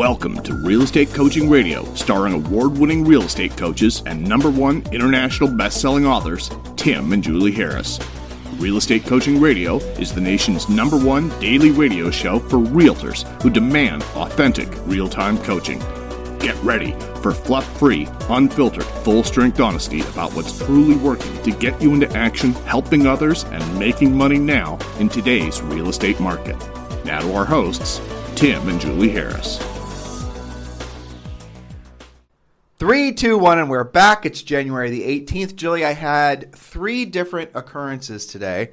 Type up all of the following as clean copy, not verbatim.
Welcome to Real Estate Coaching Radio, starring award-winning real estate coaches and #1 international best-selling authors, Tim and Julie Harris. Real Estate Coaching Radio is the nation's #1 daily radio show for realtors who demand authentic, real-time coaching. Get ready for fluff-free, unfiltered, full-strength honesty about what's truly working to get you into action, helping others, and making money now in today's real estate market. Now to our hosts, Tim and Julie Harris. 3, 2, 1, and we're back. It's January the 18th. Julie, I had 3 different occurrences today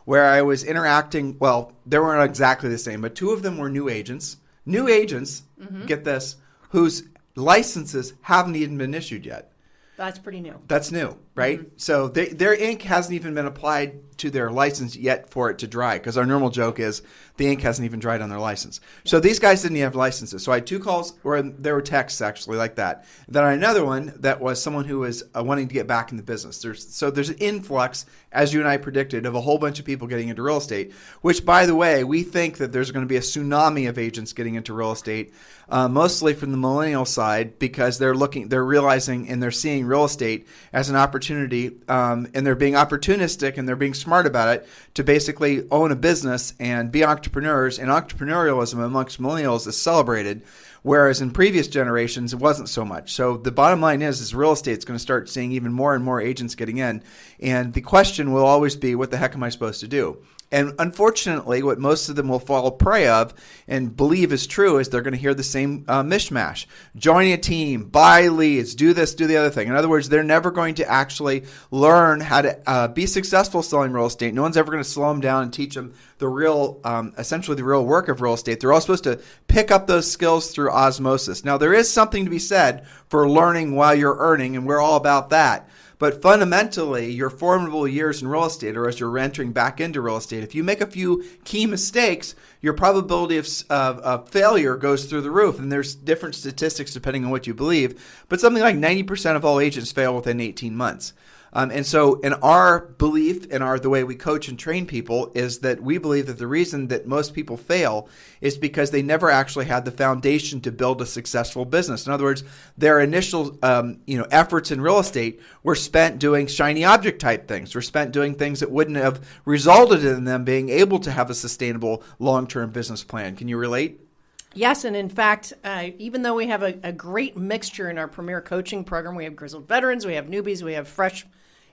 where I was interacting. Well, they weren't exactly the same, but 2 of them were new agents. New agents, get this, whose licenses haven't even been issued yet. That's pretty new. That's new, right? Mm-hmm. So their ink hasn't even been applied to their license yet for it to dry, because our normal joke is the ink hasn't even dried on their license. So these guys didn't even have licenses. So I had 2 calls, or there were texts actually like that. Then I had another one that was someone who was wanting to get back in the business. There's an influx, as you and I predicted, of a whole bunch of people getting into real estate, which, by the way, we think that there's going to be a tsunami of agents getting into real estate, mostly from the millennial side, because they're realizing and they're seeing real estate as an opportunity, and they're being opportunistic and they're being smart about it to basically own a business and be entrepreneurs. And entrepreneurialism amongst millennials is celebrated, whereas in previous generations it wasn't so much. So the bottom line is real estate's going to start seeing even more and more agents getting in, and the question will always be, what the heck am I supposed to do? And unfortunately, what most of them will fall prey of and believe is true is they're going to hear the same mishmash. Join a team, buy leads, do this, do the other thing. In other words, they're never going to actually learn how to be successful selling real estate. No one's ever going to slow them down and teach them the real, essentially the real work of real estate. They're all supposed to pick up those skills through osmosis. Now, there is something to be said for learning while you're earning, and we're all about that. But fundamentally, your formidable years in real estate, or as you're entering back into real estate, if you make a few key mistakes, your probability of failure goes through the roof. And there's different statistics depending on what you believe, but something like 90% of all agents fail within 18 months. And so in our belief and the way we coach and train people is that we believe that the reason that most people fail is because they never actually had the foundation to build a successful business. In other words, their initial efforts in real estate were spent doing shiny object type things, were spent doing things that wouldn't have resulted in them being able to have a sustainable long-term business plan. Can you relate? Yes, and in fact, even though we have a great mixture in our Premier Coaching program, we have grizzled veterans, we have newbies, we have fresh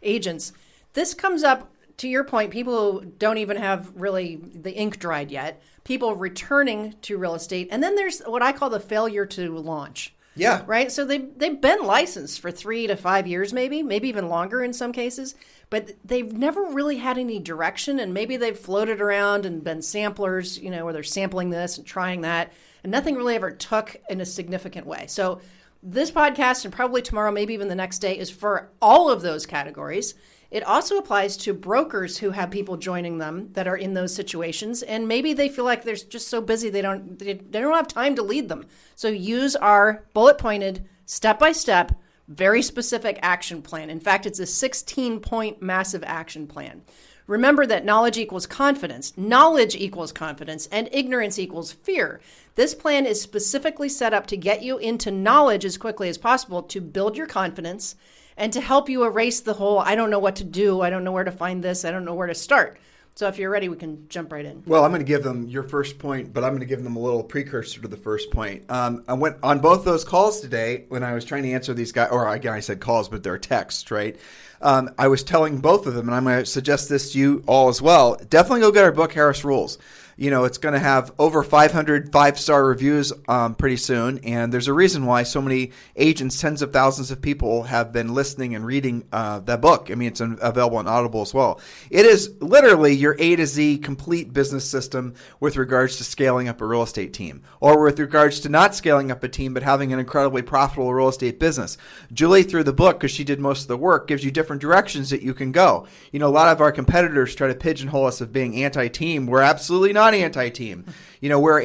agents. This comes up, to your point, people who don't even have really the ink dried yet, people returning to real estate, and then there's what I call the failure to launch. Yeah. Right? So they've been licensed for 3 to 5 years maybe even longer in some cases, but they've never really had any direction, and maybe they've floated around and been samplers, where they're sampling this and trying that, and nothing really ever took in a significant way. So this podcast, and probably tomorrow, maybe even the next day, is for all of those categories. It also applies to brokers who have people joining them that are in those situations, and maybe they feel like they're just so busy they don't have time to lead them. So use our bullet-pointed, step-by-step, very specific action plan. In fact, it's a 16-point massive action plan. Remember that knowledge equals confidence, and ignorance equals fear. This plan is specifically set up to get you into knowledge as quickly as possible, to build your confidence, and to help you erase the whole, I don't know what to do, I don't know where to find this, I don't know where to start. So if you're ready, we can jump right in. Well, I'm going to give them your first point, but I'm going to give them a little precursor to the first point. I went on both those calls today when I was trying to answer these guys, or again, I said calls, but they're texts, right? I was telling both of them, and I'm going to suggest this to you all as well. Definitely go get our book, Harris Rules. It's going to have over 500 5-star reviews pretty soon. And there's a reason why so many agents, tens of thousands of people have been listening and reading that book. I mean, it's available on Audible as well. It is literally your A to Z complete business system with regards to scaling up a real estate team, or with regards to not scaling up a team, but having an incredibly profitable real estate business. Julie, through the book, because she did most of the work, gives you different directions that you can go. A lot of our competitors try to pigeonhole us of being anti-team. We're absolutely not anti-team. We're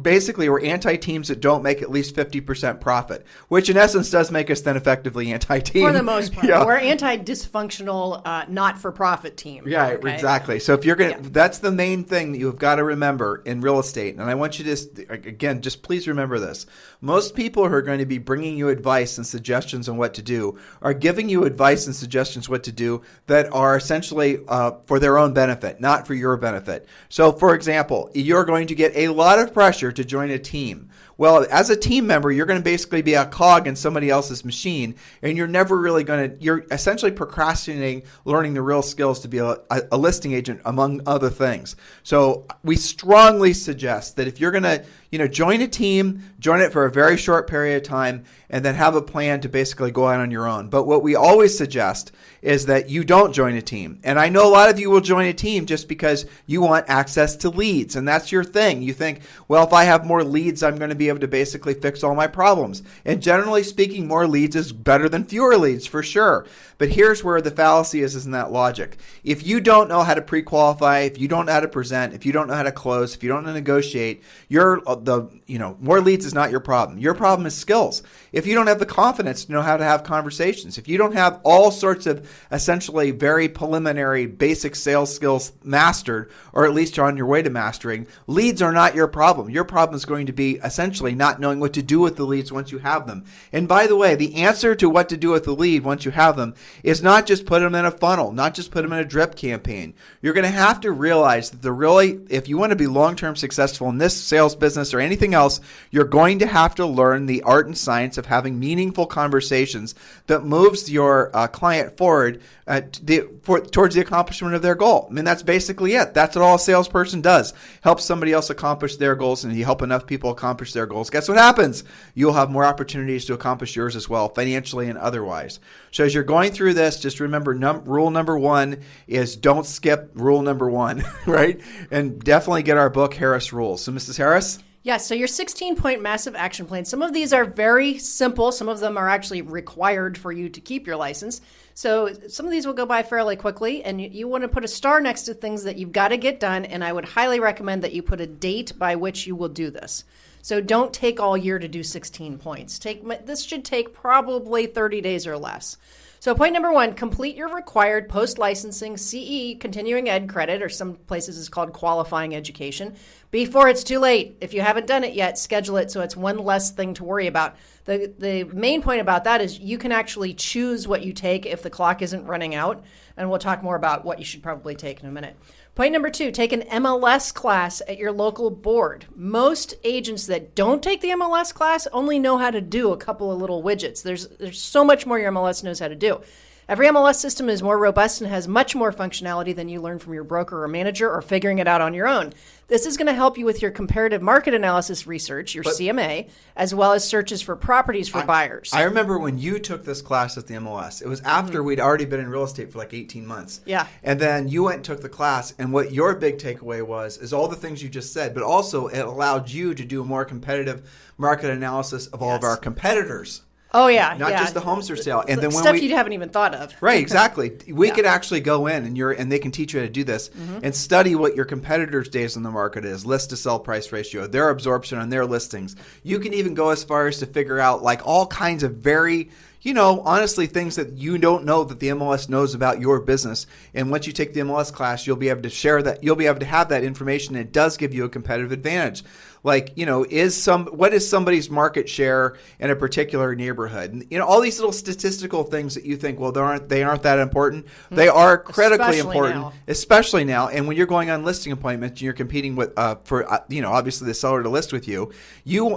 basically we're anti-teams that don't make at least 50% profit, which in essence does make us then effectively anti-team. For the most part. Yeah. We're anti-dysfunctional, not-for-profit team. Yeah, okay? exactly. So if you're going to, that's the main thing that you've got to remember in real estate. And I want you to, again, just please remember this. Most people who are going to be bringing you advice and suggestions on what to do are giving you advice and suggestions what to do that are essentially for their own benefit, not for your benefit. So for example, you're going to get a lot of pressure to join a team. Well, as a team member, you're going to basically be a cog in somebody else's machine, and you're never really you're essentially procrastinating learning the real skills to be a listing agent, among other things. So we strongly suggest that if you're going to join a team, join it for a very short period of time, and then have a plan to basically go out on your own. But what we always suggest is that you don't join a team. And I know a lot of you will join a team just because you want access to leads, and that's your thing. You think, well, if I have more leads, I'm going to be able to basically fix all my problems. And generally speaking, more leads is better than fewer leads, for sure. But here's where the fallacy is in that logic. If you don't know how to pre-qualify, if you don't know how to present, if you don't know how to close, if you don't know how to negotiate, more leads is not your problem. Your problem is skills. If you don't have the confidence to know how to have conversations, if you don't have all sorts of essentially very preliminary basic sales skills mastered, or at least you're on your way to mastering, leads are not your problem. Your problem is going to be essentially not knowing what to do with the leads once you have them. And by the way, the answer to what to do with the lead once you have them is not just put them in a funnel, not just put them in a drip campaign. You're going to have to realize that if you want to be long-term successful in this sales business or anything else, you're going to have to learn the art and science of having meaningful conversations that moves your client forward towards the accomplishment of their goal. I mean, that's basically it. That's what all a salesperson does. Help somebody else accomplish their goals, and you help enough people accomplish their goals. Guess what happens? You'll have more opportunities to accomplish yours as well, financially and otherwise. So as you're going through this, just remember rule number one is don't skip rule number one, right? And definitely get our book, Harris Rules. So Mrs. Harris? Yes, so your 16-point massive action plan, some of these are very simple. Some of them are actually required for you to keep your license. So some of these will go by fairly quickly, and you want to put a star next to things that you've got to get done, and I would highly recommend that you put a date by which you will do this. So don't take all year to do 16 points. This should take probably 30 days or less. So point number one, complete your required post-licensing CE continuing ed credit, or some places it's called qualifying education, before it's too late. If you haven't done it yet, schedule it so it's one less thing to worry about. The main point about that is you can actually choose what you take if the clock isn't running out, and we'll talk more about what you should probably take in a minute. Point number two, take an MLS class at your local board. Most agents that don't take the MLS class only know how to do a couple of little widgets. There's so much more your MLS knows how to do. Every MLS system is more robust and has much more functionality than you learn from your broker or manager or figuring it out on your own. This is going to help you with your comparative market analysis research, your CMA, as well as searches for properties for buyers. I remember when you took this class at the MLS. It was after we'd already been in real estate for like 18 months. Yeah. And then you went and took the class, and what your big takeaway was is all the things you just said, but also it allowed you to do a more competitive market analysis of all of our competitors. Oh, yeah. Not just the homes for sale. And then when stuff you haven't even thought of. Right, exactly. We could actually go in and they can teach you how to do this and study what your competitors' days on the market is, list to sell price ratio, their absorption on their listings. You can even go as far as to figure out like all kinds of very, honestly, things that you don't know that the MLS knows about your business. And once you take the MLS class, you'll be able to share that. You'll be able to have that information. It does give you a competitive advantage. Like, what is somebody's market share in a particular neighborhood? And, all these little statistical things that you think, well, they aren't that important. They are critically important, especially now. And when you're going on listing appointments and you're competing with, obviously the seller to list with you,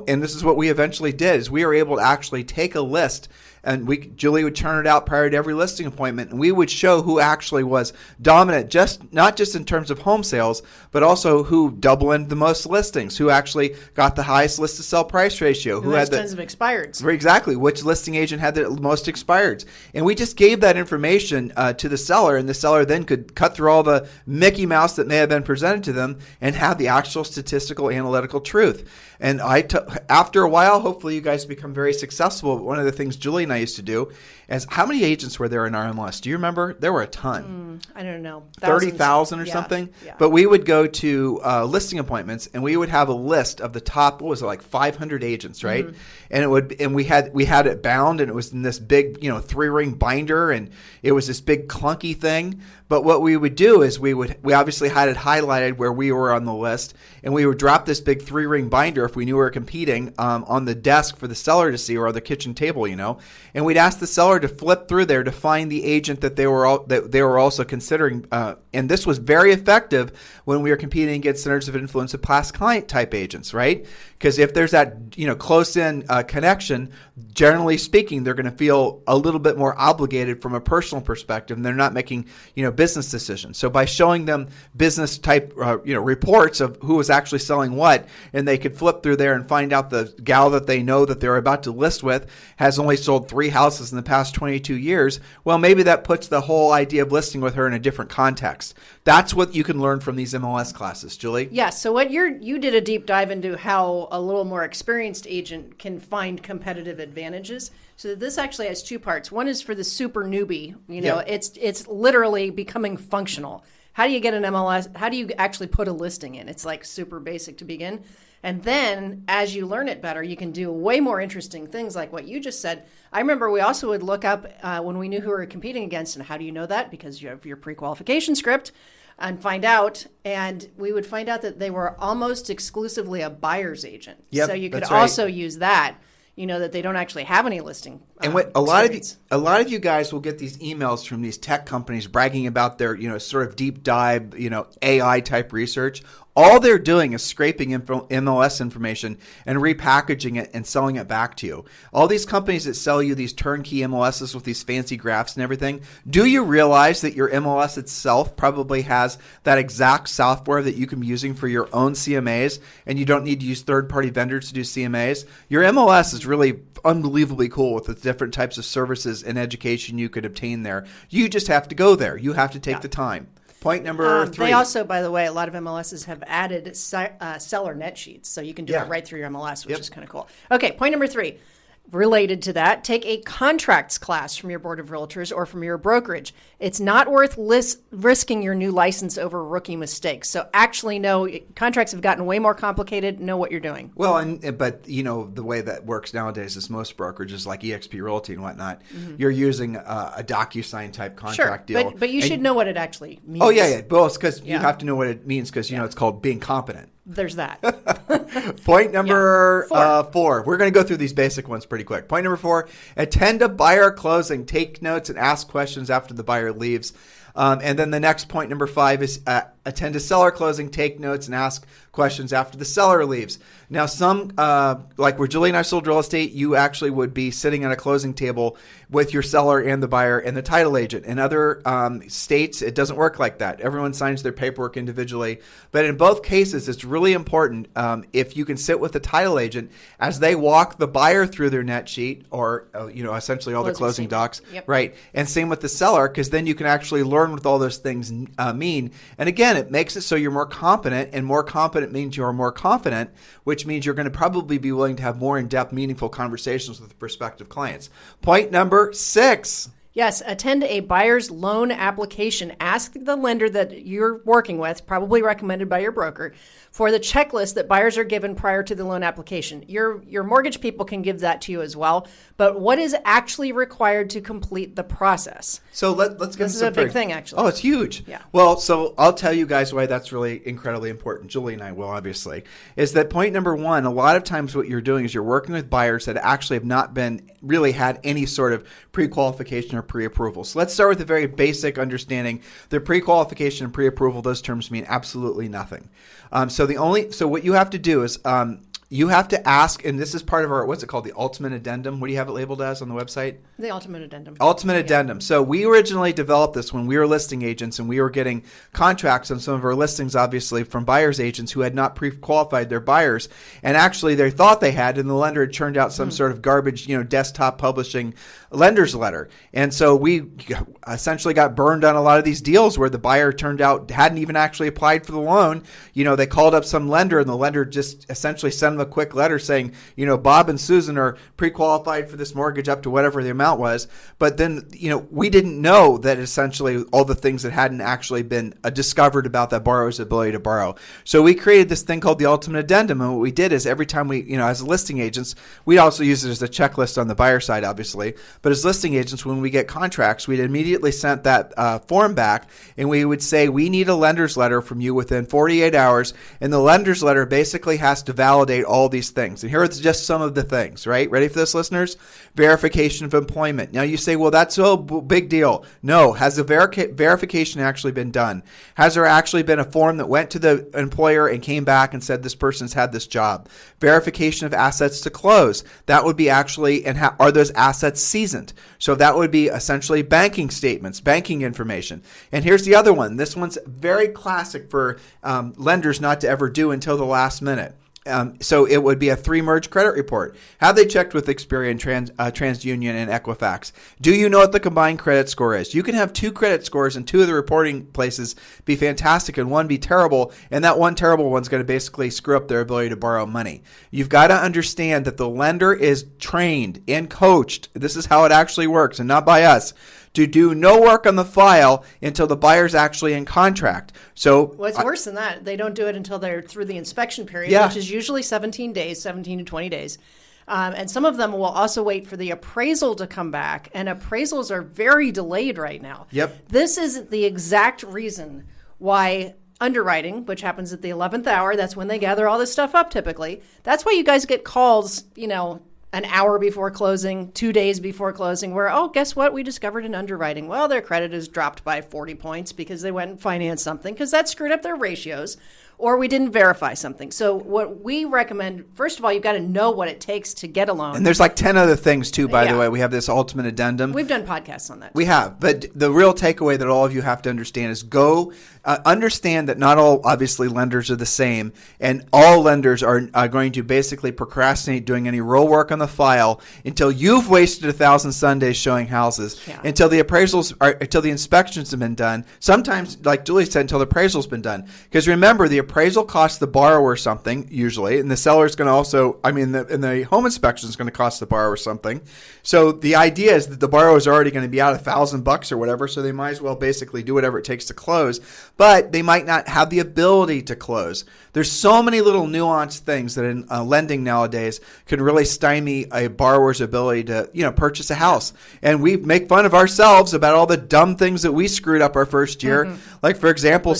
and this is what we eventually did, is we were able to actually take a list. And Julie would churn it out prior to every listing appointment, and we would show who actually was dominant, not just in terms of home sales, but also who doubled the most listings, who actually got the highest list to sell price ratio, who had tons of expireds. Exactly, which listing agent had the most expireds. And we just gave that information to the seller, and the seller then could cut through all the Mickey Mouse that may have been presented to them and have the actual statistical analytical truth. And after a while, hopefully you guys become very successful. One of the things Julie and I used to do is how many agents were there in our MLS? Do you remember? There were a ton. I don't know. 30,000 or something. Yeah. But we would go to listing appointments and we would have a list of the top, what was it, like 500 agents, right? And we had it bound, and it was in this big, 3-ring binder, and it was this big clunky thing. But what we would do is we obviously had it highlighted where we were on the list, and we would drop this big 3-ring binder if we knew we were competing on the desk for the seller to see, or on the kitchen table, and we'd ask the seller to flip through there to find the agent that they were also considering. And this was very effective when we were competing against centers of influence of past client type agents, right? Because if there's that close in connection, generally speaking, they're going to feel a little bit more obligated from a personal perspective, and they're not making business decisions. So by showing them business type reports of who was actually selling what, and they could flip through there and find out the gal that they know that they're about to list with has only sold 3 houses in the past 22 years, well, maybe that puts the whole idea of listing with her in a different context. That's what you can learn from these MLS classes, Julie. Yeah, so what you did a deep dive into how a little more experienced agent can find competitive advantages. So this actually has 2 parts. One is for the super newbie. It's literally becoming functional. How do you get an MLS? How do you actually put a listing in? It's like super basic to begin. And then as you learn it better, you can do way more interesting things like what you just said. I remember we also would look up when we knew who we were competing against. And how do you know that? Because you have your pre-qualification script and find out. And we would find out that they were almost exclusively a buyer's agent. Yep, so you could that's right. also use that. That they don't actually have any listing. And what a lot of you guys will get these emails from these tech companies bragging about their sort of deep dive AI type research. All they're doing is scraping MLS information and repackaging it and selling it back to you. All these companies that sell you these turnkey MLSs with these fancy graphs and everything, do you realize that your MLS itself probably has that exact software that you can be using for your own CMAs, and you don't need to use third-party vendors to do CMAs? Your MLS is really unbelievably cool with the different types of services and education you could obtain there. You just have to go there. You have to take the time. Point number 3. They also, by the way, a lot of MLSs have added seller net sheets, so you can do it right through your MLS, which is kind of cool. Okay, point number 3. Related to that, take a contracts class from your board of realtors or from your brokerage. It's not worth risking your new license over rookie mistakes. So actually know contracts have gotten way more complicated. Know what you're doing. Well, but the way that works nowadays is most brokerages like eXp Realty and whatnot, you're using a DocuSign type contract deal. But you should know what it actually means. Oh, yeah. Well, it's because you have to know what it means because, it's called being competent. There's that. Point number 4. We're going to go through these basic ones pretty quick. Point number 4, attend a buyer closing. Take notes and ask questions after the buyer leaves. And then the next point, number 5, is attend a seller closing, take notes, and ask questions after the seller leaves. Now, some, like where Julie and I sold real estate, you actually would be sitting at a closing table with your seller and the buyer and the title agent. In other states, it doesn't work like that. Everyone signs their paperwork individually. But in both cases, it's really important if you can sit with the title agent as they walk the buyer through their net sheet or, essentially all the closing docs. Yep. Right. And same with the seller, because then you can actually learn what all those things mean. And again, it makes it so you're more competent, and more competent means you're more confident, which means you're going to probably be willing to have more in-depth, meaningful conversations with prospective clients. Point number 6. Yes, attend a buyer's loan application. Ask the lender that you're working with, probably recommended by your broker, for the checklist that buyers are given prior to the loan application. Your mortgage people can give that to you as well, but what is actually required to complete the process? So let's get this is a big thing, actually. Oh, it's huge. Yeah. Well, so I'll tell you guys why that's really incredibly important. Julie and I will, obviously, is that point number 1, a lot of times what you're doing is you're working with buyers that actually have not been really had any sort of pre-qualification or pre-approval. So let's start with a very basic understanding. The pre-qualification and pre-approval, those terms mean absolutely nothing. So what you have to do is you have to ask, and this is part of our, what's it called, the ultimate addendum. What do you have it labeled as on the website? The ultimate addendum. Ultimate addendum. So we originally developed this when we were listing agents, and we were getting contracts on some of our listings, obviously, from buyers agents who had not pre-qualified their buyers. And actually, they thought they had, and the lender had turned out some sort of garbage, desktop publishing lender's letter. And so we essentially got burned on a lot of these deals where the buyer turned out hadn't even actually applied for the loan. They called up some lender, and the lender just essentially sent them a quick letter saying, Bob and Susan are pre-qualified for this mortgage up to whatever the amount was. But then, we didn't know that essentially all the things that hadn't actually been discovered about that borrower's ability to borrow. So we created this thing called the ultimate addendum. And what we did is every time we, as listing agents, we'd also use it as a checklist on the buyer side, obviously. But as listing agents, when we get contracts, we'd immediately sent that form back, and we would say, we need a lender's letter from you within 48 hours. And the lender's letter basically has to validate all these things. And here are just some of the things, right? Ready for this, listeners? Verification of employment. Now you say, well, that's a big deal. No. Has the verification actually been done? Has there actually been a form that went to the employer and came back and said this person's had this job? Verification of assets to close. That would be actually, and are those assets seasoned? So that would be essentially banking statements, banking information. And here's the other one. This one's very classic for lenders not to ever do until the last minute. So it would be a 3-merge credit report. Have they checked with Experian, TransUnion, and Equifax? Do you know what the combined credit score is? You can have 2 credit scores and 2 of the reporting places be fantastic and one be terrible, and that one terrible one's going to basically screw up their ability to borrow money. You've got to understand that the lender is trained and coached. This is how it actually works, and not by us, to do no work on the file until the buyer's actually in contract. So it's worse than that. They don't do it until they're through the inspection period, which is usually 17 to 20 days. And some of them will also wait for the appraisal to come back. And appraisals are very delayed right now. Yep. This is the exact reason why underwriting, which happens at the 11th hour, that's when they gather all this stuff up typically. That's why you guys get calls, an hour before closing, 2 days before closing, where, guess what? We discovered in underwriting. Well, their credit is dropped by 40 points because they went and financed something because that screwed up their ratios, or we didn't verify something. So what we recommend, first of all, you've got to know what it takes to get a loan. And there's like 10 other things too, by the way. We have this ultimate addendum. We've done podcasts on that. We have. But the real takeaway that all of you have to understand is understand that not all, obviously, lenders are the same. And all lenders are going to basically procrastinate doing any real work on the file until you've wasted 1,000 Sundays showing houses, until the appraisals until the inspections have been done. Sometimes, like Julie said, until the appraisal's been done. Because remember, the appraisal costs the borrower something, usually, and the seller's going to also, and the home inspection is going to cost the borrower something. So the idea is that the borrower is already going to be out $1,000 or whatever, so they might as well basically do whatever it takes to close, but they might not have the ability to close. There's so many little nuanced things that in lending nowadays can really stymie a borrower's ability to, purchase a house. And we make fun of ourselves about all the dumb things that we screwed up our first year. Mm-hmm. Like, for example,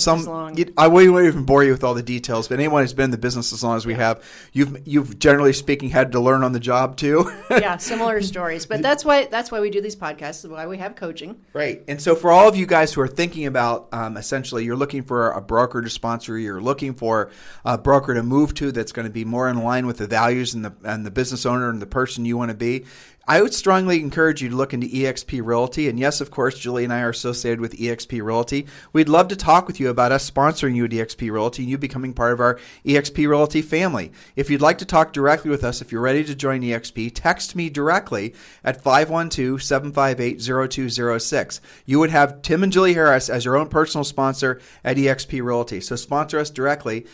I won't even bore you with all the details, but anyone who's been in the business as long as we have, you've generally speaking had to learn on the job too. Yeah, similar stories. But that's why we do these podcasts, why we have coaching. Right. And so for all of you guys who are thinking about essentially you're looking for a broker to sponsor, you're looking for a broker to move to that's going to be more in line with the values and the business owner and the person you want to be, I would strongly encourage you to look into eXp Realty. And yes, of course, Julie and I are associated with eXp Realty. We'd love to talk with you about us sponsoring you at eXp Realty and you becoming part of our eXp Realty family. If you'd like to talk directly with us, if you're ready to join eXp, text me directly at 512-758-0206. You would have Tim and Julie Harris as your own personal sponsor at eXp Realty. So sponsor us directly.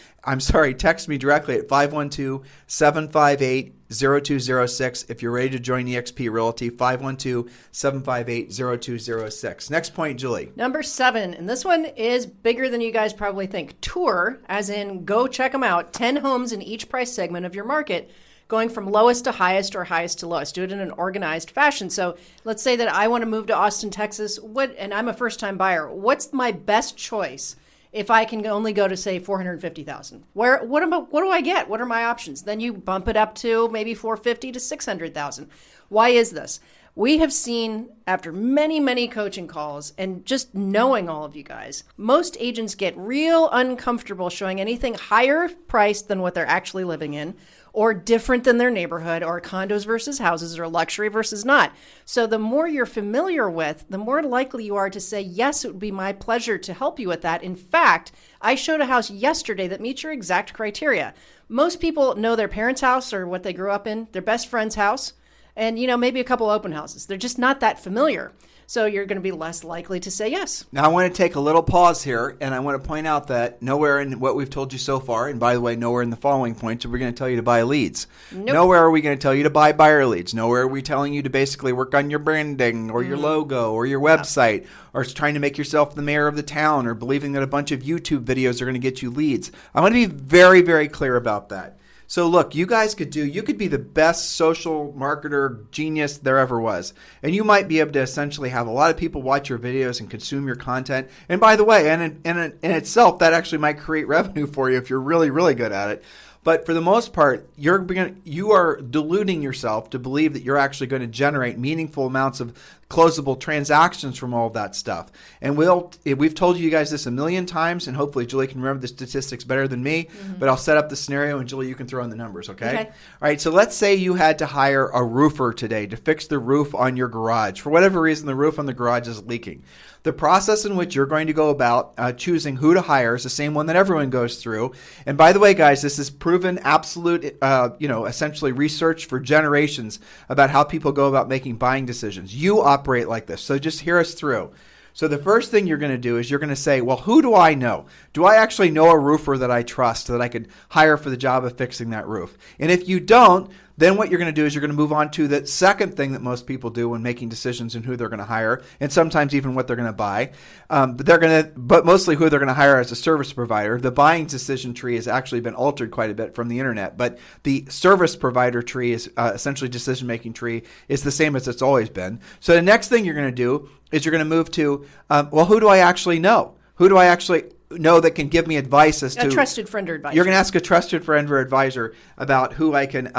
Text me directly at 512-758-0206 if you're ready to join eXp Realty, 512-758-0206. Next point, Julie. Number 7, and this one is bigger than you guys probably think. Tour, as in go check them out, 10 homes in each price segment of your market, going from lowest to highest or highest to lowest. Do it in an organized fashion. So let's say that I want to move to Austin, Texas, and I'm a first-time buyer. What's my best choice? If I can only go to, say, $450,000, what do I get? What are my options? Then you bump it up to maybe $450,000 to $600,000. Why is this? We have seen, after many, many coaching calls and just knowing all of you guys, most agents get real uncomfortable showing anything higher priced than what they're actually living in, or different than their neighborhood, or condos versus houses, or luxury versus not. So the more you're familiar with, the more likely you are to say, yes, it would be my pleasure to help you with that. In fact, I showed a house yesterday that meets your exact criteria. Most people know their parents' house or what they grew up in, their best friend's house, and, maybe a couple open houses. They're just not that familiar. So you're going to be less likely to say yes. Now, I want to take a little pause here, and I want to point out that nowhere in what we've told you so far, and by the way, nowhere in the following points are we going to tell you to buy leads. Nope. Nowhere are we going to tell you to buy buyer leads. Nowhere are we telling you to basically work on your branding or your logo or your website or trying to make yourself the mayor of the town or believing that a bunch of YouTube videos are going to get you leads. I want to be very, very clear about that. So look, you could be the best social marketer genius there ever was. And you might be able to essentially have a lot of people watch your videos and consume your content. And by the way, and in itself, that actually might create revenue for you if you're really, really good at it. But for the most part, you are deluding yourself to believe that you're actually going to generate meaningful amounts of closable transactions from all of that stuff. And we've told you guys this a million times, and hopefully Julie can remember the statistics better than me, but I'll set up the scenario, and Julie, you can throw in the numbers, okay? All right, so let's say you had to hire a roofer today to fix the roof on your garage. For whatever reason, the roof on the garage is leaking. The process in which you're going to go about choosing who to hire is the same one that everyone goes through. And by the way, guys, this is proven absolute, essentially research for generations about how people go about making buying decisions. You operate like this. So just hear us through. So the first thing you're going to do is you're going to say, well, who do I know? Do I actually know a roofer that I trust that I could hire for the job of fixing that roof? And if you don't, then what you're going to do is you're going to move on to the second thing that most people do when making decisions in who they're going to hire, and sometimes even what they're going to buy. But mostly who they're going to hire as a service provider. The buying decision tree has actually been altered quite a bit from the internet, but the service provider tree is essentially decision-making tree is the same as it's always been. So the next thing you're going to do is you're going to move to, who do I actually know? Who do I actually know that can give me advice as to a trusted friend or advisor? You're going to ask a trusted friend or advisor about who I can,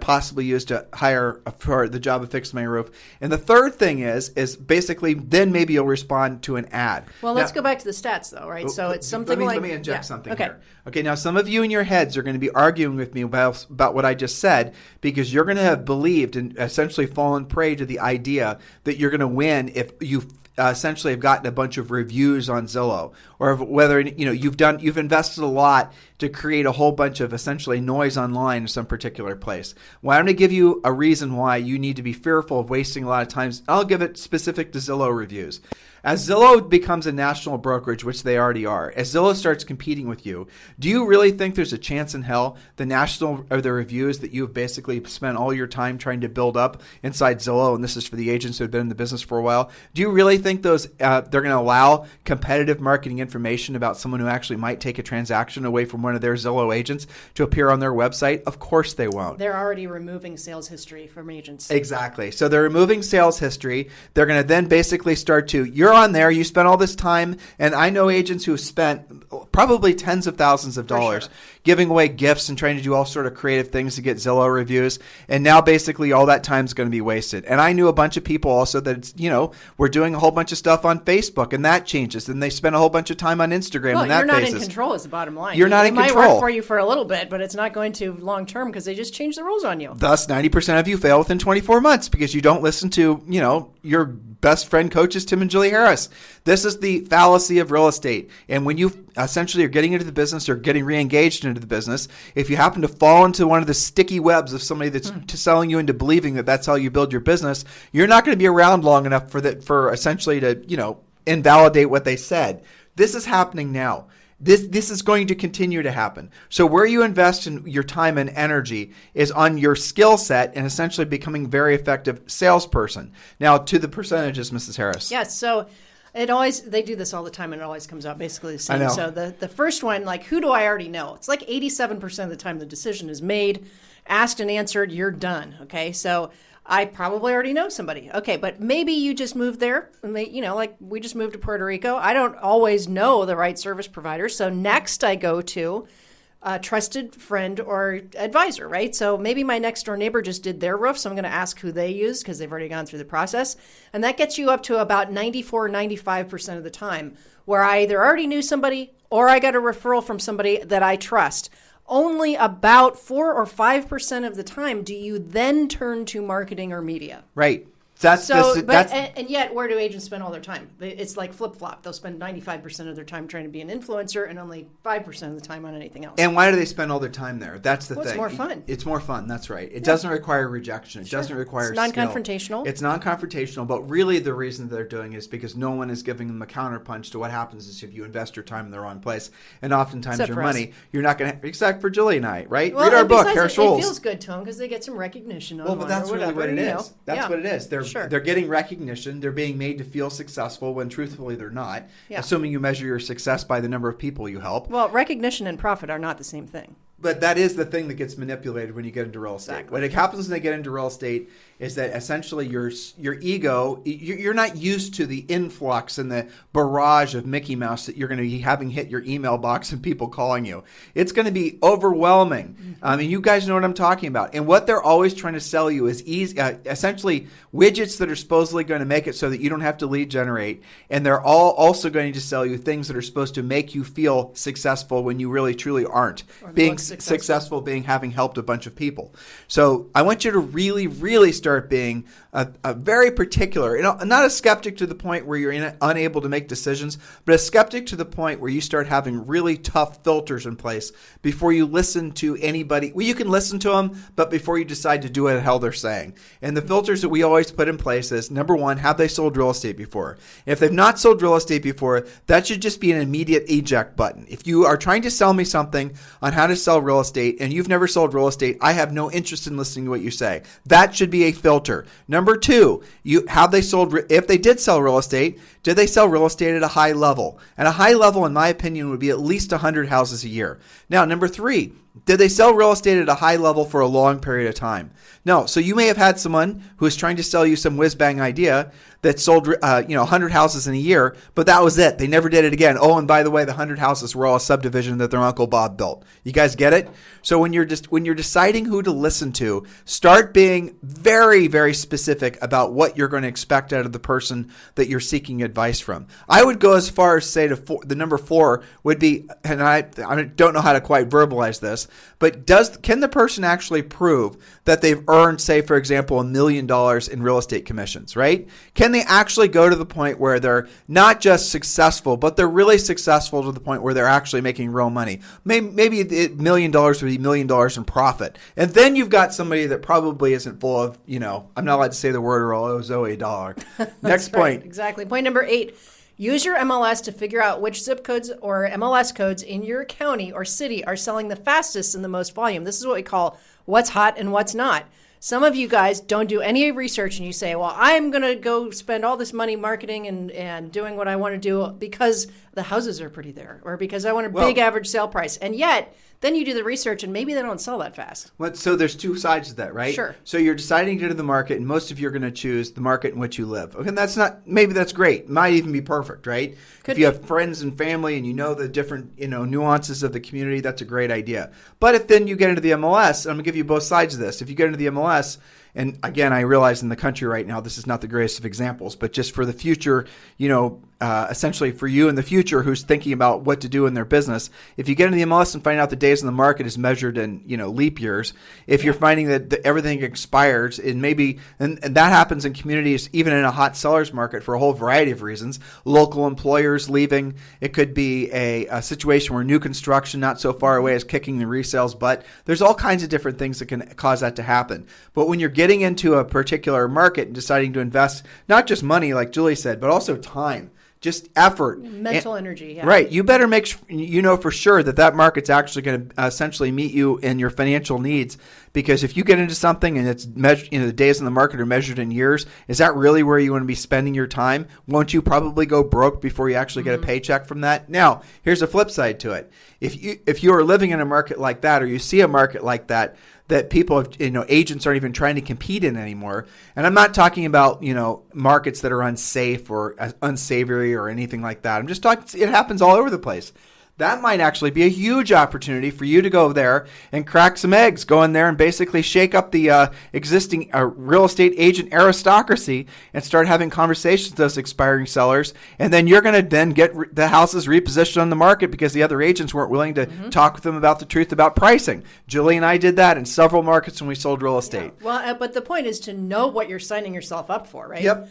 possibly use to hire for the job of fixing my roof. And the third thing is basically then maybe you'll respond to an ad. Well, let's go back to the stats though, right? So it's something let me inject something here. Okay, now some of you in your heads are going to be arguing with me about what I just said because you're going to have believed and essentially fallen prey to the idea that you're going to win if you essentially have gotten a bunch of reviews on Zillow, or whether you've invested a lot to create a whole bunch of essentially noise online in some particular place. Well, I'm going to give you a reason why you need to be fearful of wasting a lot of time. I'll give it specific to Zillow reviews. As Zillow becomes a national brokerage, which they already are, as Zillow starts competing with you, do you really think there's a chance in hell the reviews that you've basically spent all your time trying to build up inside Zillow, and this is for the agents who have been in the business for a while, do you really think those they're going to allow competitive marketing information about someone who actually might take a transaction away from one of their Zillow agents to appear on their website? Of course they won't. They're already removing sales history from agents. Exactly. So they're removing sales history. They're going to then basically start to, you're on there, you spent all this time, and I know agents who have spent probably tens of thousands of dollars giving away gifts and trying to do all sort of creative things to get Zillow reviews, and now basically all that time is going to be wasted. And I knew a bunch of people also that, were doing a whole bunch of stuff on Facebook, and that changes, and they spend a whole bunch of time on Instagram, and that you're not faces. in control is the bottom line. You're not in control. It might work for you for a little bit, but it's not going to long term because they just change the rules on you. Thus, 90% of you fail within 24 months because you don't listen to, your best friend coaches, Tim and Julie Harris. This is the fallacy of real estate. And when you essentially are getting into the business or getting re-engaged into the business, if you happen to fall into one of the sticky webs of somebody that's selling you into believing that that's how you build your business, you're not going to be around long enough for essentially to, invalidate what they said. This is happening now. This is going to continue to happen. So where you invest in your time and energy is on your skill set and essentially becoming a very effective salesperson. Now, to the percentages, Mrs. Harris. Yes. So they do this all the time and it always comes out basically the same. I know. So the first one, like, who do I already know? It's like 87% of the time the decision is made, asked and answered, you're done. Okay. So I probably already know somebody. Okay, but maybe you just moved there, and like we just moved to Puerto Rico. I don't always know the right service provider. So next I go to a trusted friend or advisor, right? So maybe my next door neighbor just did their roof, so I'm going to ask who they use because they've already gone through the process. And that gets you up to about 94, 95% of the time where I either already knew somebody or I got a referral from somebody that I trust. Only about 4 or 5% of the time do you then turn to marketing or media. Right. And yet, where do agents spend all their time? It's like flip-flop. They'll spend 95% of their time trying to be an influencer and only 5% of the time on anything else. And why do they spend all their time there? That's the thing. It's more fun. It's more fun. That's right. It doesn't require rejection. It doesn't require It's non-confrontational. It's non-confrontational, but really the reason they're doing it is because no one is giving them a counterpunch to what happens is if you invest your time in the wrong place, and oftentimes your money, you're not going to, except for Julie and I, right? Well, read our book, Harris Rules. It feels good to them because they get some recognition Well, but that's really what it is. That's what it is. They're getting recognition. They're being made to feel successful when truthfully they're not, assuming you measure your success by the number of people you help. Well, recognition and profit are not the same thing. But that is the thing that gets manipulated when you get into real estate. Exactly. What happens when they get into real estate is that essentially your ego, you're not used to the influx and the barrage of Mickey Mouse that you're going to be having hit your email box and people calling you. It's going to be overwhelming. Mm-hmm. You guys know what I'm talking about. And what they're always trying to sell you is essentially widgets that are supposedly going to make it so that you don't have to lead generate. And they're all also going to sell you things that are supposed to make you feel successful when you really truly aren't. Being successful being having helped a bunch of people. So I want you to really, really start being a very particular, not a skeptic to the point where you're unable to make decisions, but a skeptic to the point where you start having really tough filters in place before you listen to anybody. Well, you can listen to them, but before you decide to do what the hell they're saying. And the filters that we always put in place is, number one, have they sold real estate before? If they've not sold real estate before, that should just be an immediate eject button. If you are trying to sell me something on how to sell real estate and you've never sold real estate, I have no interest in listening to what you say. That should be a filter. Number two, if they did sell real estate, did they sell real estate at a high level? And a high level, in my opinion, would be at least 100 houses a year. Now, number three, did they sell real estate at a high level for a long period of time? No. So you may have had someone who is trying to sell you some whiz-bang idea that sold 100 houses in a year, but that was it. They never did it again. Oh, and by the way, the 100 houses were all a subdivision that their Uncle Bob built. You guys get it? So when you're deciding who to listen to, start being very, very specific about what you're going to expect out of the person that you're seeking advice from. I would go as far as say the number 4 would be, and I don't know how to quite verbalize this, but can the person actually prove that they've earned, say, for example, $1 million in real estate commissions, right? Can they actually go to the point where they're not just successful, but they're really successful to the point where they're actually making real money? Maybe $1 million would be $1 million in profit. And then you've got somebody that probably isn't full of, I'm not allowed to say the word or I'll owe a dollar. Next point. Right, exactly. Point number 8. Use your MLS to figure out which zip codes or MLS codes in your county or city are selling the fastest and the most volume. This is what we call what's hot and what's not. Some of you guys don't do any research and you say, well, I'm going to go spend all this money marketing and doing what I want to do because the houses are pretty there or because I want a big average sale price. And yet, then you do the research and maybe they don't sell that fast. So there's two sides to that, right? Sure. So you're deciding to go to the market and most of you are going to choose the market in which you live. Okay, maybe that's great. It might even be perfect, right? If you have friends and family and you know the different, nuances of the community, that's a great idea. But if then you get into the MLS, I'm going to give you both sides of this. If you get into the MLS, and again, I realize in the country right now, this is not the greatest of examples, but just for the future, essentially for you in the future who's thinking about what to do in their business, if you get into the MLS and find out the days in the market is measured in, leap years, if you're finding that everything expires, and that happens in communities, even in a hot seller's market for a whole variety of reasons, local employers leaving, it could be a situation where new construction not so far away is kicking the resales butt. There's all kinds of different things that can cause that to happen. But when you're getting into a particular market and deciding to invest not just money, like Julie said, but also time, just effort. Mental energy, yeah. Right. You better make sure, for sure that market's actually going to essentially meet you in your financial needs. Because if you get into something and it's measured, the days in the market are measured in years, is that really where you want to be spending your time? Won't you probably go broke before you actually get a paycheck from that? Now, here's a flip side to it. If you are living in a market like that, or you see a market like that people have, agents aren't even trying to compete in anymore. And I'm not talking about, markets that are unsafe or unsavory or anything like that. I'm just talking, it happens all over the place. that might actually be a huge opportunity for you to go there and crack some eggs, go in there and basically shake up the existing real estate agent aristocracy and start having conversations with those expiring sellers. And then you're going to then get the houses repositioned on the market because the other agents weren't willing to talk with them about the truth about pricing. Julie and I did that in several markets when we sold real estate. Yeah. Well, but the point is to know what you're signing yourself up for, right? Yep.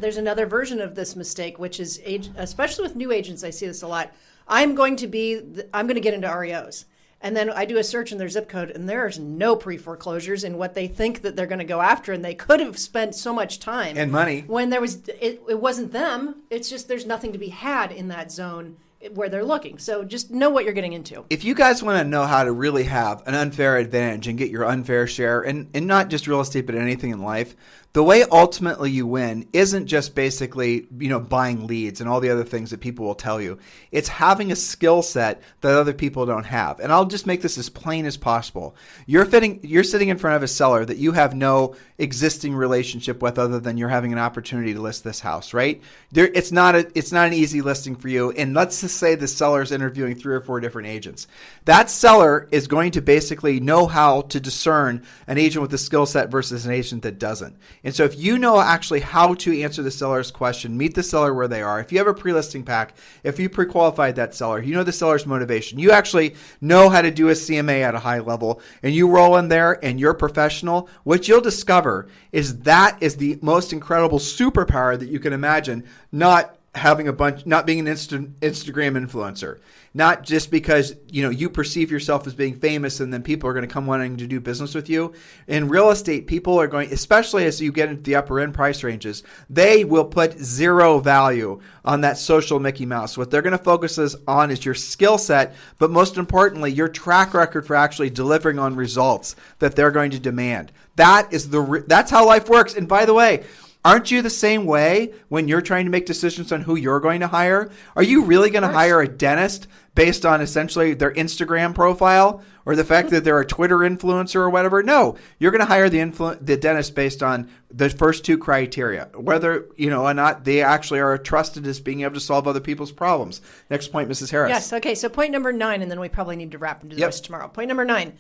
There's another version of this mistake, which is, especially with new agents, I see this a lot. I'm going to get into REOs. And then I do a search in their zip code, and there's no pre-foreclosures in what they think that they're going to go after. And they could have spent so much time and money when it wasn't them. It's just there's nothing to be had in that zone where they're looking. So just know what you're getting into. If you guys want to know how to really have an unfair advantage and get your unfair share, and not just real estate, but anything in life, the way ultimately you win isn't just basically, buying leads and all the other things that people will tell you. It's having a skill set that other people don't have. And I'll just make this as plain as possible. You're sitting in front of a seller that you have no existing relationship with other than you're having an opportunity to list this house, right? It's not an easy listing for you. And let's just say the seller is interviewing 3 or 4 different agents. That seller is going to basically know how to discern an agent with a skill set versus an agent that doesn't. And so if you know actually how to answer the seller's question, meet the seller where they are, if you have a pre-listing pack, if you pre-qualified that seller, you know the seller's motivation, you actually know how to do a CMA at a high level, and you roll in there and you're professional, what you'll discover is that is the most incredible superpower that you can imagine, not being an Instagram influencer, not just because you perceive yourself as being famous and then people are going to come wanting to do business with you. In real estate, people are going, especially as you get into the upper end price ranges, they will put zero value on that social Mickey Mouse. What they're going to focus on is your skill set, but most importantly, your track record for actually delivering on results that they're going to demand. That's how life works. And by the way, aren't you the same way when you're trying to make decisions on who you're going to hire? Are you really going to hire a dentist based on essentially their Instagram profile or the fact that they're a Twitter influencer or whatever? No, you're going to hire the dentist based on the first 2 criteria, whether or not they actually are trusted as being able to solve other people's problems. Next point, Mrs. Harris. Yes. Okay. So point number 9, and then we probably need to wrap and do this tomorrow. Point number 9.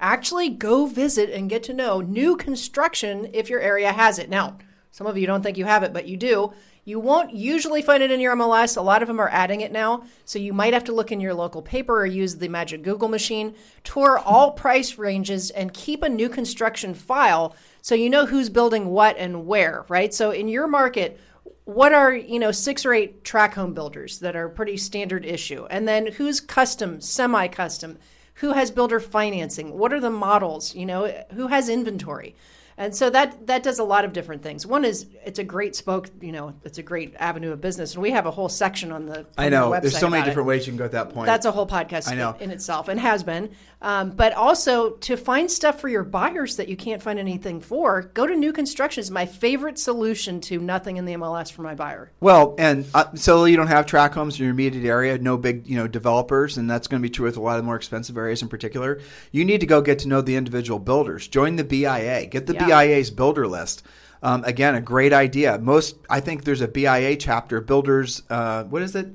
Actually go visit and get to know new construction if your area has it. Now, some of you don't think you have it, but you do. You won't usually find it in your MLS. A lot of them are adding it now. So you might have to look in your local paper or use the magic Google machine. Tour all price ranges and keep a new construction file so you know who's building what and where, right? So in your market, what are 6 or 8 tract home builders that are pretty standard issue? And then who's custom, semi-custom? Who has builder financing? What are the models? Who has inventory? And so that does a lot of different things. One is it's a great it's a great avenue of business. And we have a whole section on the website. There's so many different ways you can go at that point. That's a whole podcast in itself and has been. But also to find stuff for your buyers that you can't find anything for, go to new construction. Is my favorite solution to nothing in the MLS for my buyer. Well, and so you don't have tract homes in your immediate area, no big developers, and that's going to be true with a lot of the more expensive areas in particular. You need to go get to know the individual builders. Join the BIA. Get the BIA's builder list. Again, a great idea. I think there's a BIA chapter, builders, what is it?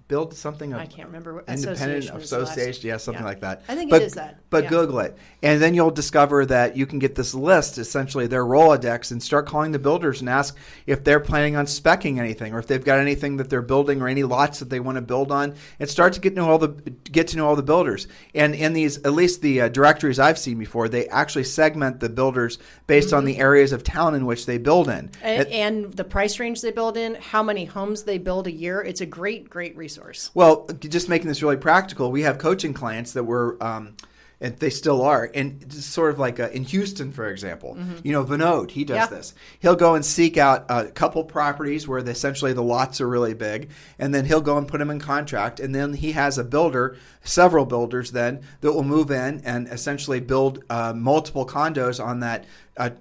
Build something. I can't remember. Independent Association, something like that. I think it is that. But Google it. And then you'll discover that you can get this list, essentially their Rolodex, and start calling the builders and ask if they're planning on speccing anything or if they've got anything that they're building or any lots that they want to build on, and start to get to know all the builders. And in these, at least the directories I've seen before, they actually segment the builders based on the areas of town in which they build in. And the price range they build in, how many homes they build a year. It's a great resource. Well, just making this really practical, we have coaching clients that were, and they still are, and sort of like in Houston, for example, Vinod, he does this. He'll go and seek out a couple properties where essentially the lots are really big, and then he'll go and put them in contract, and then he has a builder, several builders then, that will move in and essentially build multiple condos on that.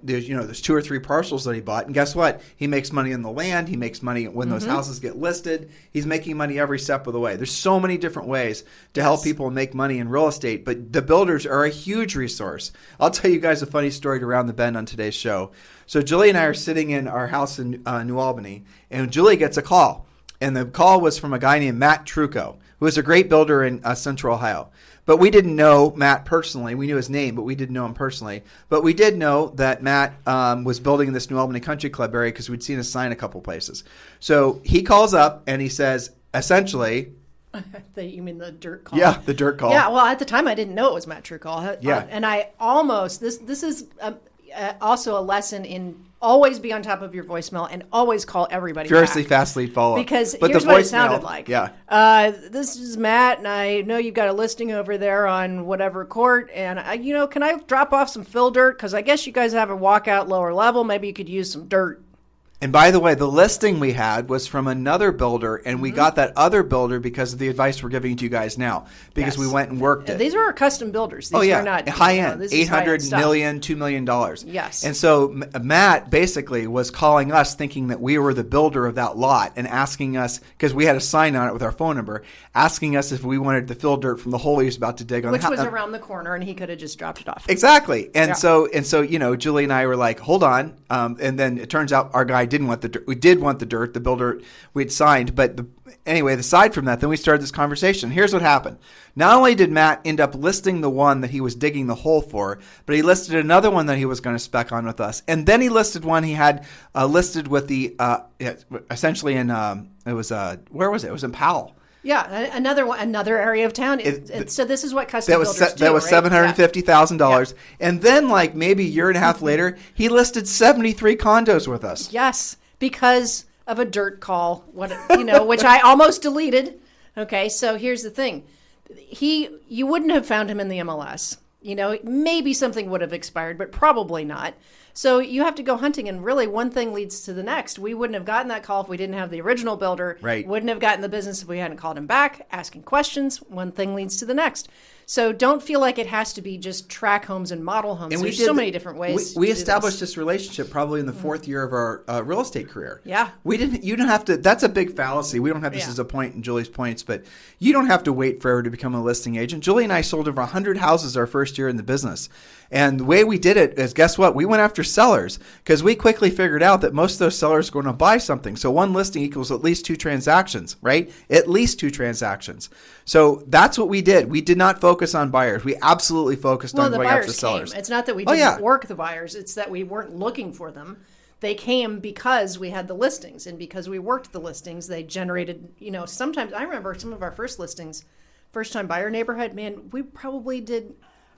There's 2 or 3 parcels that he bought, and guess what? He makes money in the land. He makes money when those houses get listed. He's making money every step of the way. There's so many different ways to help people make money in real estate, but the builders are a huge resource. I'll tell you guys a funny story to round the bend on today's show. So Julie and I are sitting in our house in New Albany, and Julie gets a call, and the call was from a guy named Matt Trucco, who was a great builder in Central Ohio. But we didn't know Matt personally. We knew his name, but we didn't know him personally. But we did know that Matt was building in this New Albany Country Club area because we'd seen his sign a couple places. So he calls up and he says, essentially... You mean the dirt call? Yeah, the dirt call. Yeah, well, at the time I didn't know it was Matt Trucall. Yeah. And I almost, this is also a lesson in always be on top of your voicemail and always call everybody Furiously back. fast lead follow-up. Because but here's the what it voicemail, sounded like. Yeah. This is Matt, and I know you've got a listing over there on whatever court, and can I drop off some fill dirt? Because I guess you guys have a walkout lower level. Maybe you could use some dirt. And by the way, the listing we had was from another builder, and we got that other builder because of the advice we're giving to you guys now, because we went and worked it. These are our custom builders. These are not high end, this is high-end $800 stuff. million, $2 million. Yes. And so Matt basically was calling us thinking that we were the builder of that lot and asking us, because we had a sign on it with our phone number, asking us if we wanted to fill dirt from the hole he was about to dig on Which the was around the corner, and he could have just dropped it off. Exactly. And so Julie and I were like, hold on. And then it turns out our guy didn't want the dirt. We did want the dirt, the builder we'd signed. But anyway, aside from that, then we started this conversation. Here's what happened. Not only did Matt end up listing the one that he was digging the hole for, but he listed another one that he was going to spec on with us. And then he listed one he had listed with the, essentially in, where was it? It was in Powell. Yeah, another area of town. So this is what custom builders do. That was $750,000. Yeah. And then, like maybe a year and a half later, he listed 73 condos with us. Yes, because of a dirt call, which I almost deleted. Okay, so here's the thing: you wouldn't have found him in the MLS. Maybe something would have expired, but probably not. So you have to go hunting, and really one thing leads to the next. We wouldn't have gotten that call if we didn't have the original builder. Right. Wouldn't have gotten the business if we hadn't called him back, asking questions. One thing leads to the next. So don't feel like it has to be just track homes and model homes. There's so many different ways. We established this relationship probably in the fourth year of our real estate career. Yeah. You don't have to. That's a big fallacy. We don't have this as a point in Julie's points, but you don't have to wait forever to become a listing agent. Julie and I sold over 100 houses our first year in the business. And the way we did it is, guess what? We went after sellers because we quickly figured out that most of those sellers are going to buy something. So one listing equals at least 2 transactions, right? At least 2 transactions. So that's what we did. We did not focus on buyers. We absolutely focused on going after sellers. It's not that we didn't work the buyers. It's that we weren't looking for them. They came because we had the listings, and because we worked the listings, they generated, sometimes I remember some of our first listings, first time buyer neighborhood, man, we probably did,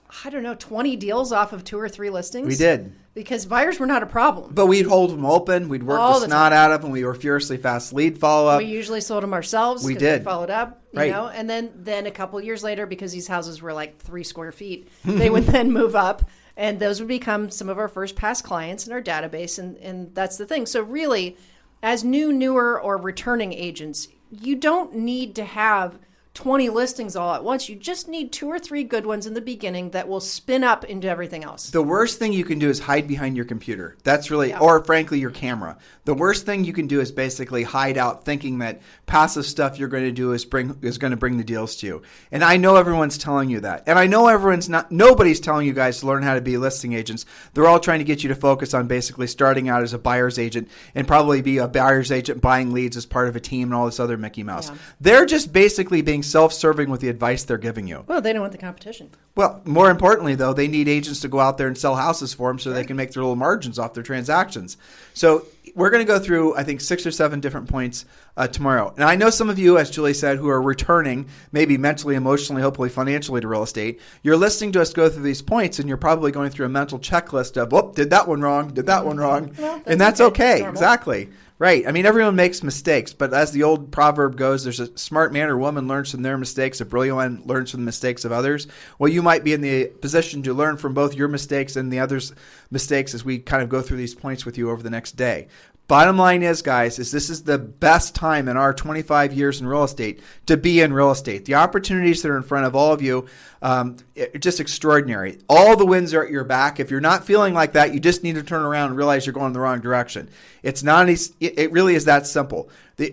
20 deals off of 2 or 3 listings. We did. Because buyers were not a problem. But we'd hold them open. We'd work the snot out of them. We were furiously fast lead follow-up. We usually sold them ourselves. We did. We followed up, right. And then a couple years later, because these houses were like 3 square feet, they would then move up, and those would become some of our first past clients in our database, and that's the thing. So really, as newer, or returning agents, you don't need to have 20 listings all at once. You just need 2 or 3 good ones in the beginning that will spin up into everything else. The worst thing you can do is hide behind your computer. That's really, or frankly, your camera. The worst thing you can do is basically hide out thinking that passive stuff you're going to do is going to bring the deals to you. And I know everyone's telling you that. And I know nobody's telling you guys to learn how to be listing agents. They're all trying to get you to focus on basically starting out as a buyer's agent and probably be a buyer's agent buying leads as part of a team and all this other Mickey Mouse. Yeah. They're just basically being self-serving with the advice they're giving you. Well, they don't want the competition. Well, more importantly, though, they need agents to go out there and sell houses for them so they can make their little margins off their transactions. So we're going to go through, I think, 6 or 7 different points tomorrow. And I know some of you, as Julie said, who are returning, maybe mentally, emotionally, hopefully financially to real estate, you're listening to us go through these points, and you're probably going through a mental checklist of, did that one wrong, did that one wrong. Well, and that's okay. Exactly. Right. I mean, everyone makes mistakes, but as the old proverb goes, there's a smart man or woman learns from their mistakes, a brilliant one learns from the mistakes of others. Well, you might be in the position to learn from both your mistakes and the others' mistakes as we kind of go through these points with you over the next day. Bottom line is, guys, this is the best time in our 25 years in real estate to be in real estate. The opportunities that are in front of all of you, just extraordinary. All the winds are at your back. If you're not feeling like that, you just need to turn around and realize you're going in the wrong direction. It's not. It really is that simple.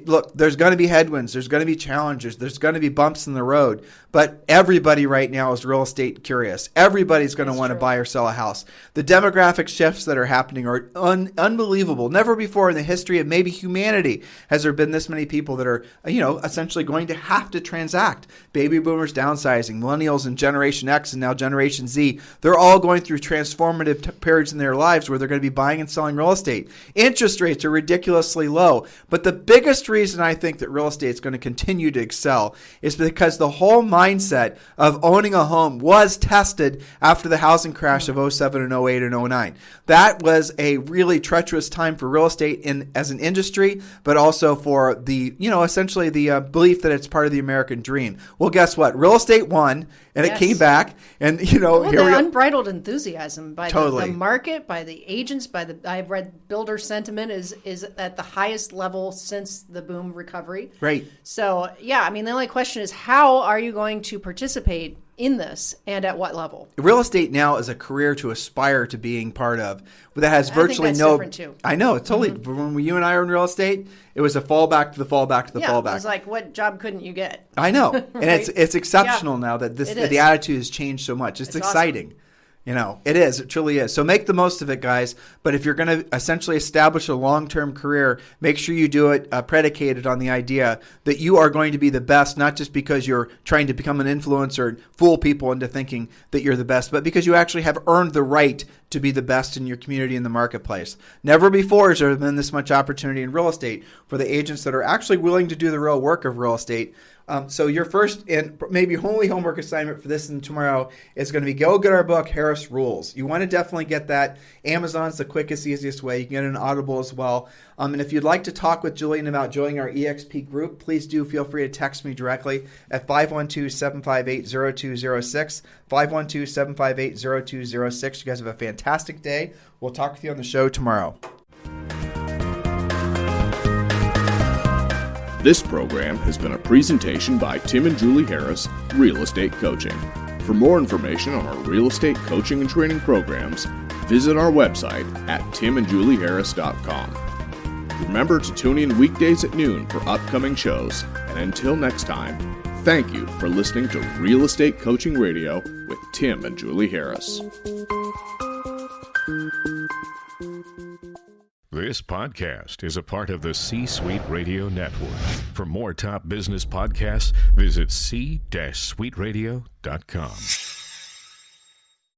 Look, there's going to be headwinds. There's going to be challenges. There's going to be bumps in the road. But everybody right now is real estate curious. Everybody's going to want to buy or sell a house. The demographic demographic shifts that are happening are unbelievable. Never before in the history of maybe humanity has there been this many people that are, essentially going to have to transact. Baby boomers downsizing, millennials and Generation X and now Generation Z, they're all going through transformative periods in their lives where they're going to be buying and selling real estate. Interest rates are ridiculously low. But the biggest reason I think that real estate is going to continue to excel is because the whole mindset of owning a home was tested after the housing crash of 07 and 08 and 09. That was a really treacherous time for real estate as an industry, but also for the, essentially the belief that it's part of the American dream. Well, guess what? Real estate won, and it came back, and well, here we the go. Unbridled enthusiasm by Totally. the market, by the agents, I've read builder sentiment is at the highest level since the boom recovery. Right. So yeah, the only question is how are you going to participate in this and at what level? Real estate now is a career to aspire to being part of that has I virtually think that's no. different too. I know, it's totally. When you and I were in real estate, it was a fallback to the fallback to the fallback. It was like, what job couldn't you get? I know, and Right? it's exceptional now that It is. the attitude has changed so much. It's exciting. It is. It truly is. So make the most of it, guys. But if you're going to essentially establish a long-term career, make sure you do it predicated on the idea that you are going to be the best, not just because you're trying to become an influencer and fool people into thinking that you're the best, but because you actually have earned the right to be the best in your community in the marketplace. Never before has there been this much opportunity in real estate for the agents that are actually willing to do the real work of real estate. So your first and maybe only homework assignment for this and tomorrow is going to be go get our book, Harris Rules. You want to definitely get that. Amazon's the quickest, easiest way. You can get it on Audible as well. And if you'd like to talk with Julian about joining our EXP group, please do feel free to text me directly at 512-758-0206, 512-758-0206. You guys have a fantastic day. We'll talk with you on the show tomorrow. This program has been a presentation by Tim and Julie Harris, Real Estate Coaching. For more information on our real estate coaching and training programs, visit our website at timandjulieharris.com. Remember to tune in weekdays at noon for upcoming shows. And until next time, thank you for listening to Real Estate Coaching Radio with Tim and Julie Harris. This podcast is a part of the C-Suite Radio Network. For more top business podcasts, visit c-suiteradio.com.